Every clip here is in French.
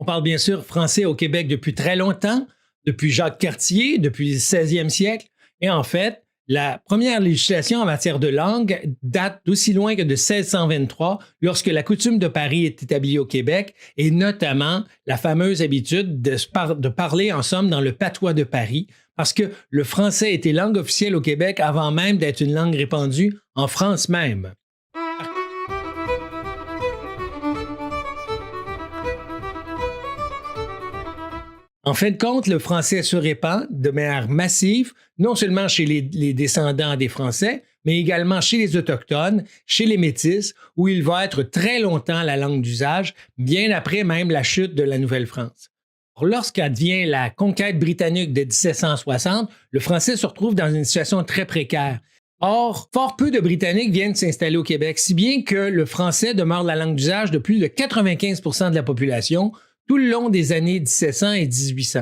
On parle bien sûr français au Québec depuis très longtemps, depuis Jacques Cartier, depuis le 16e siècle. Et en fait, la première législation en matière de langue date d'aussi loin que de 1623, lorsque la coutume de Paris est établie au Québec, et notamment la fameuse habitude de parler en somme dans le patois de Paris, parce que le français était langue officielle au Québec avant même d'être une langue répandue en France même. En fin de compte, le français se répand de manière massive, non seulement chez les descendants des Français, mais également chez les Autochtones, chez les Métis, où il va être très longtemps la langue d'usage, bien après même la chute de la Nouvelle-France. Lorsqu'advient la conquête britannique de 1760, le français se retrouve dans une situation très précaire. Or, fort peu de Britanniques viennent s'installer au Québec, si bien que le français demeure la langue d'usage de plus de 95 % de la population, tout le long des années 1700 et 1800.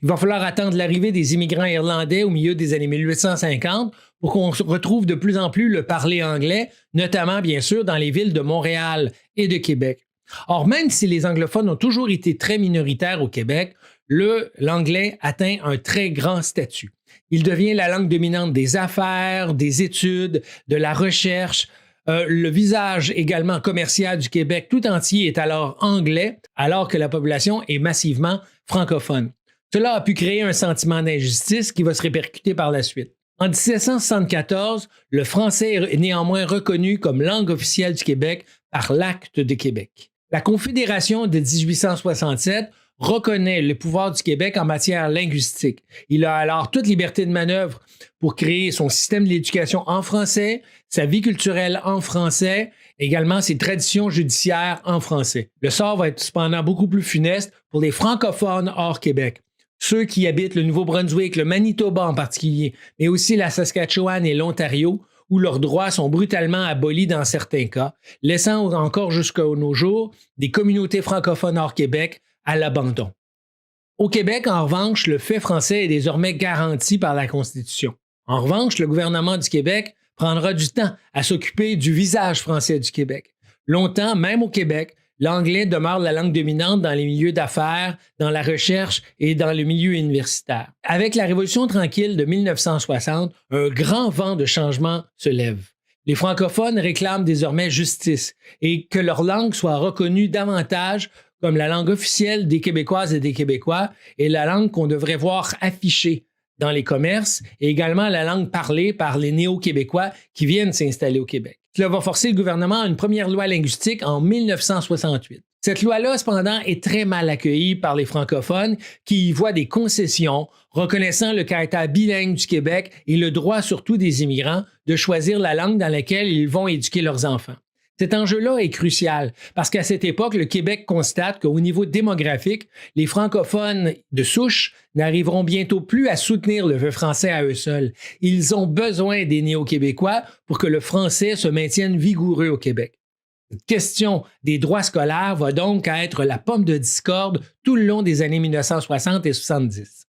Il va falloir attendre l'arrivée des immigrants irlandais au milieu des années 1850 pour qu'on retrouve de plus en plus le parler anglais, notamment bien sûr dans les villes de Montréal et de Québec. Or, même si les anglophones ont toujours été très minoritaires au Québec, l'anglais atteint un très grand statut. Il devient la langue dominante des affaires, des études, de la recherche. Le visage également commercial du Québec tout entier est alors anglais, alors que la population est massivement francophone. Cela a pu créer un sentiment d'injustice qui va se répercuter par la suite. En 1774, le français est néanmoins reconnu comme langue officielle du Québec par l'Acte de Québec. La Confédération de 1867 reconnaît le pouvoir du Québec en matière linguistique. Il a alors toute liberté de manœuvre pour créer son système d'éducation en français, sa vie culturelle en français, également ses traditions judiciaires en français. Le sort va être cependant beaucoup plus funeste pour les francophones hors Québec. Ceux qui habitent le Nouveau-Brunswick, le Manitoba en particulier, mais aussi la Saskatchewan et l'Ontario, où leurs droits sont brutalement abolis dans certains cas, laissant encore jusqu'à nos jours des communautés francophones hors Québec à l'abandon. Au Québec, en revanche, le fait français est désormais garanti par la Constitution. En revanche, le gouvernement du Québec prendra du temps à s'occuper du visage français du Québec. Longtemps, même au Québec, l'anglais demeure la langue dominante dans les milieux d'affaires, dans la recherche et dans le milieu universitaire. Avec la Révolution tranquille de 1960, un grand vent de changement se lève. Les francophones réclament désormais justice et que leur langue soit reconnue davantage comme la langue officielle des Québécoises et des Québécois et la langue qu'on devrait voir affichée dans les commerces et également la langue parlée par les néo-québécois qui viennent s'installer au Québec. Cela va forcer le gouvernement à une première loi linguistique en 1968. Cette loi-là, cependant, est très mal accueillie par les francophones qui y voient des concessions reconnaissant le caractère bilingue du Québec et le droit surtout des immigrants de choisir la langue dans laquelle ils vont éduquer leurs enfants. Cet enjeu-là est crucial parce qu'à cette époque, le Québec constate qu'au niveau démographique, les francophones de souche n'arriveront bientôt plus à soutenir le français à eux seuls. Ils ont besoin des néo-québécois pour que le français se maintienne vigoureux au Québec. Cette question des droits scolaires va donc être la pomme de discorde tout le long des années 1960 et 70.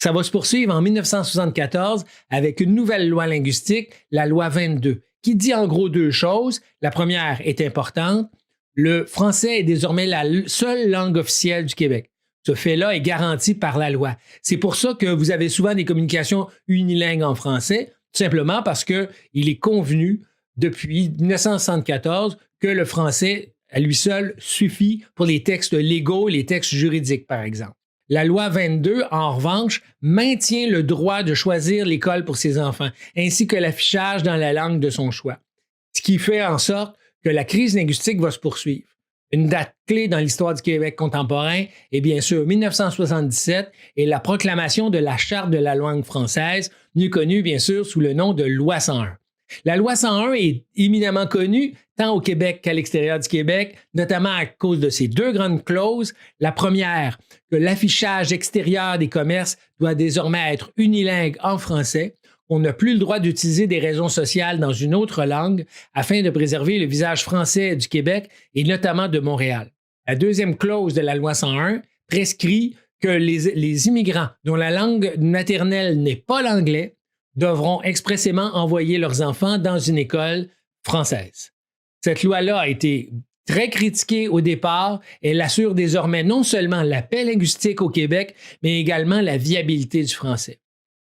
Ça va se poursuivre en 1974 avec une nouvelle loi linguistique, la loi 22, qui dit en gros deux choses. La première est importante. Le français est désormais la seule langue officielle du Québec. Ce fait-là est garanti par la loi. C'est pour ça que vous avez souvent des communications unilingues en français, tout simplement parce qu'il est convenu depuis 1974 que le français, à lui seul, suffit pour les textes légaux, les textes juridiques, par exemple. La loi 22, en revanche, maintient le droit de choisir l'école pour ses enfants, ainsi que l'affichage dans la langue de son choix. Ce qui fait en sorte que la crise linguistique va se poursuivre. Une date clé dans l'histoire du Québec contemporain est bien sûr 1977 et la proclamation de la Charte de la langue française, mieux connue bien sûr sous le nom de Loi 101. La Loi 101 est éminemment connue tant au Québec qu'à l'extérieur du Québec, notamment à cause de ces deux grandes clauses. La première, que l'affichage extérieur des commerces doit désormais être unilingue en français. On n'a plus le droit d'utiliser des raisons sociales dans une autre langue afin de préserver le visage français du Québec et notamment de Montréal. La deuxième clause de la Loi 101 prescrit que les immigrants dont la langue maternelle n'est pas l'anglais devront expressément envoyer leurs enfants dans une école française. Cette loi-là a été Très critiquée au départ, elle assure désormais non seulement la paix linguistique au Québec, mais également la viabilité du français.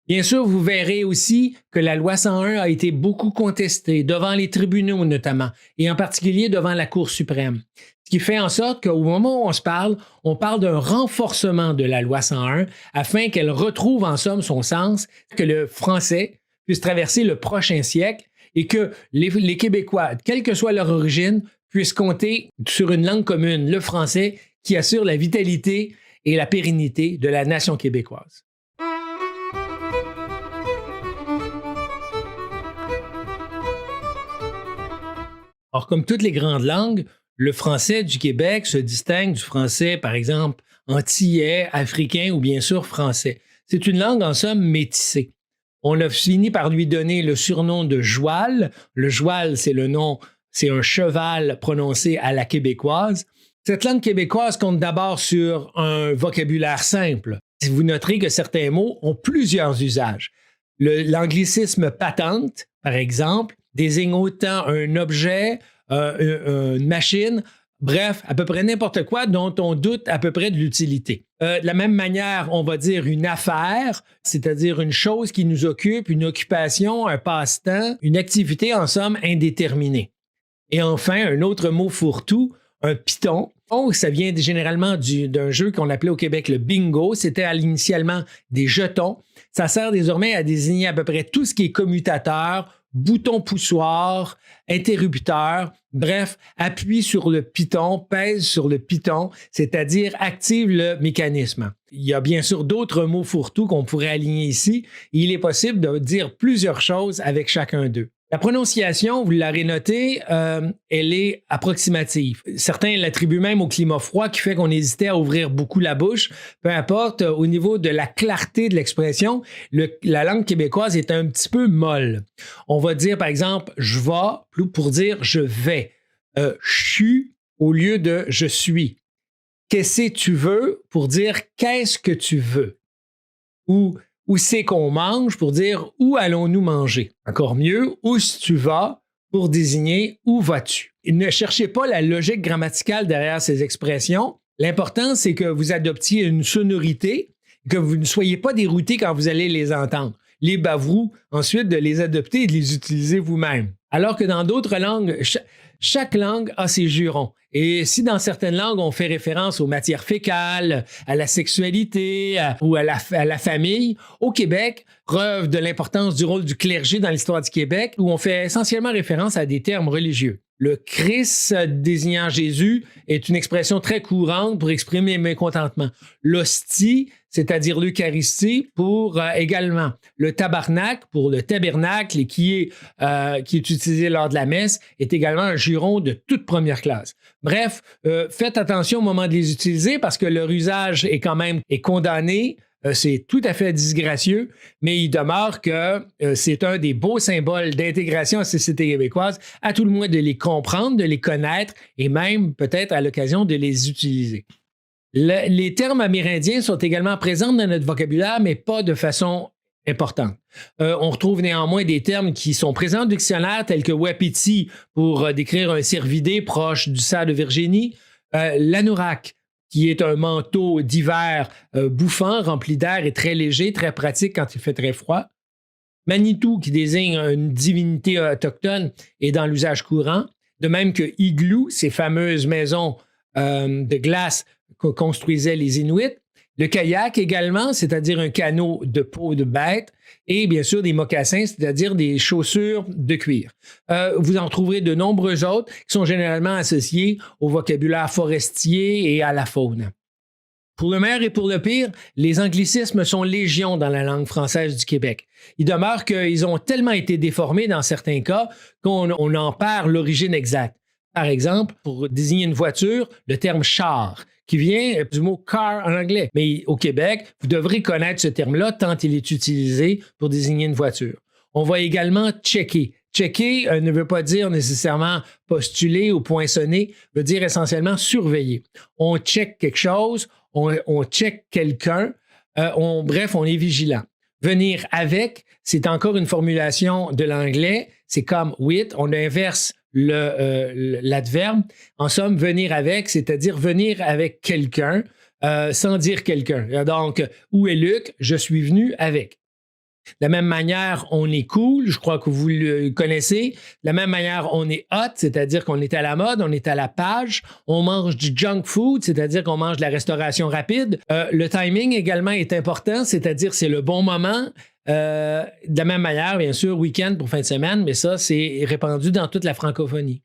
Bien sûr, vous verrez aussi que la loi 101 a été beaucoup contestée, devant les tribunaux notamment, et en particulier devant la Cour suprême. Ce qui fait en sorte qu'au moment où on parle d'un renforcement de la loi 101 afin qu'elle retrouve en somme son sens, que le français puisse traverser le prochain siècle et que les Québécois, quelle que soit leur origine, puissent compter sur une langue commune, le français, qui assure la vitalité et la pérennité de la nation québécoise. Or, comme toutes les grandes langues, le français du Québec se distingue du français, par exemple, antillais, africain ou bien sûr français. C'est une langue, en somme, métissée. On a fini par lui donner le surnom de joual. Le joual, c'est un cheval prononcé à la québécoise. Cette langue québécoise compte d'abord sur un vocabulaire simple. Vous noterez que certains mots ont plusieurs usages. L'anglicisme patente, par exemple, désigne autant un objet, une machine, bref, à peu près n'importe quoi dont on doute à peu près de l'utilité. De la même manière, on va dire une affaire, c'est-à-dire une chose qui nous occupe, une occupation, un passe-temps, une activité en somme indéterminée. Et enfin, un autre mot fourre-tout, un piton. Ça vient généralement d'un jeu qu'on appelait au Québec le bingo. C'était initialement des jetons. Ça sert désormais à désigner à peu près tout ce qui est commutateur, bouton poussoir, interrupteur, bref, appuie sur le piton, pèse sur le piton, c'est-à-dire active le mécanisme. Il y a bien sûr d'autres mots fourre-tout qu'on pourrait aligner ici. Il est possible de dire plusieurs choses avec chacun d'eux. La prononciation, vous l'aurez noté, elle est approximative. Certains l'attribuent même au climat froid qui fait qu'on hésitait à ouvrir beaucoup la bouche. Peu importe, au niveau de la clarté de l'expression, la langue québécoise est un petit peu molle. On va dire, par exemple, je vais pour dire je vais. Je suis au lieu de je suis. Qu'est-ce que tu veux pour dire qu'est-ce que tu veux? Ou où c'est qu'on mange pour dire où allons-nous manger. Encore mieux, où tu vas pour désigner où vas-tu. Ne cherchez pas la logique grammaticale derrière ces expressions. L'important, c'est que vous adoptiez une sonorité, que vous ne soyez pas dérouté quand vous allez les entendre. Libre à vous ensuite de les adopter et de les utiliser vous-même. Alors que dans d'autres langues, chaque langue a ses jurons. Et si dans certaines langues, on fait référence aux matières fécales, à la sexualité ou à la famille, au Québec, preuve de l'importance du rôle du clergé dans l'histoire du Québec, où on fait essentiellement référence à des termes religieux. Le Christ désignant Jésus est une expression très courante pour exprimer mécontentement. L'hostie, c'est-à-dire l'Eucharistie, pour également le tabarnak, pour le tabernacle, et qui est utilisé lors de la messe, est également un juron de toute première classe. Bref, faites attention au moment de les utiliser parce que leur usage est condamné. C'est tout à fait disgracieux, mais il demeure que c'est un des beaux symboles d'intégration à la société québécoise, à tout le moins de les comprendre, de les connaître et même peut-être à l'occasion de les utiliser. Les termes amérindiens sont également présents dans notre vocabulaire, mais pas de façon importante. On retrouve néanmoins des termes qui sont présents au dictionnaire, tels que wapiti pour décrire un cervidé proche du cerf de Virginie, l'anorak, qui est un manteau d'hiver bouffant, rempli d'air et très léger, très pratique quand il fait très froid. Manitou, qui désigne une divinité autochtone, est dans l'usage courant. De même que igloo, ces fameuses maisons de glace que construisaient les Inuits. Le kayak également, c'est-à-dire un canot de peau de bête. Et bien sûr, des mocassins, c'est-à-dire des chaussures de cuir. Vous en trouverez de nombreux autres qui sont généralement associés au vocabulaire forestier et à la faune. Pour le meilleur et pour le pire, les anglicismes sont légion dans la langue française du Québec. Il demeure qu'ils ont tellement été déformés dans certains cas qu'on en perd l'origine exacte. Par exemple, pour désigner une voiture, le terme char, qui vient du mot car en anglais. Mais au Québec, vous devrez connaître ce terme-là tant il est utilisé pour désigner une voiture. On va également checker. Checker ne veut pas dire nécessairement postuler ou poinçonner, veut dire essentiellement surveiller. On check quelque chose, on check quelqu'un, bref, on est vigilant. Venir avec, c'est encore une formulation de l'anglais, c'est comme with, on inverse l'adverbe. En somme, venir avec, c'est-à-dire venir avec quelqu'un sans dire quelqu'un. Donc, où est Luc? Je suis venu avec. De la même manière, on est cool, je crois que vous le connaissez. De la même manière, on est hot, c'est-à-dire qu'on est à la mode, on est à la page. On mange du junk food, c'est-à-dire qu'on mange de la restauration rapide. Le timing également est important, c'est-à-dire c'est le bon moment. De la même manière, bien sûr, week-end pour fin de semaine, mais ça, c'est répandu dans toute la francophonie.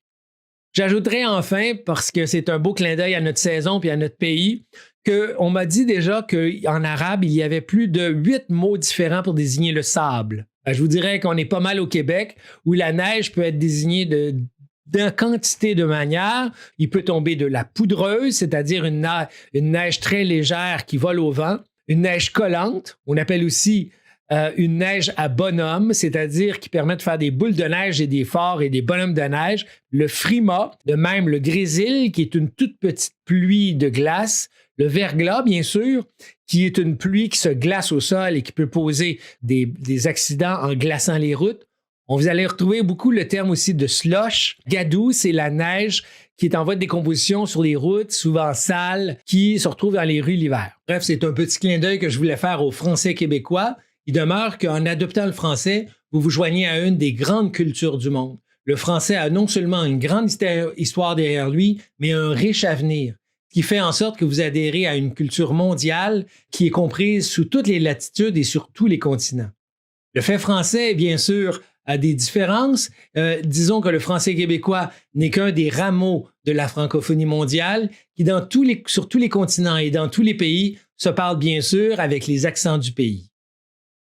J'ajouterai enfin, parce que c'est un beau clin d'œil à notre saison puis à notre pays, qu'on m'a dit déjà qu'en arabe, il y avait plus de 8 mots différents pour désigner le sable. Je vous dirais qu'on est pas mal au Québec, où la neige peut être désignée d'une quantité de manières. Il peut tomber de la poudreuse, c'est-à-dire une neige très légère qui vole au vent, une neige collante, on appelle aussi une neige à bonhomme, c'est-à-dire qui permet de faire des boules de neige et des forts et des bonhommes de neige, le frima, de même le grésil, qui est une toute petite pluie de glace, le verglas, bien sûr, qui est une pluie qui se glace au sol et qui peut poser des accidents en glaçant les routes. Vous allez retrouver beaucoup le terme aussi de slush. Gadou, c'est la neige qui est en voie de décomposition sur les routes, souvent sales, qui se retrouve dans les rues l'hiver. Bref, c'est un petit clin d'œil que je voulais faire aux Français québécois. Il demeure qu'en adoptant le français, vous vous joignez à une des grandes cultures du monde. Le français a non seulement une grande histoire derrière lui, mais un riche avenir, qui fait en sorte que vous adhérez à une culture mondiale qui est comprise sous toutes les latitudes et sur tous les continents. Le fait français, bien sûr, a des différences. Disons que le français québécois n'est qu'un des rameaux de la francophonie mondiale qui, sur tous les continents et dans tous les pays, se parle bien sûr avec les accents du pays.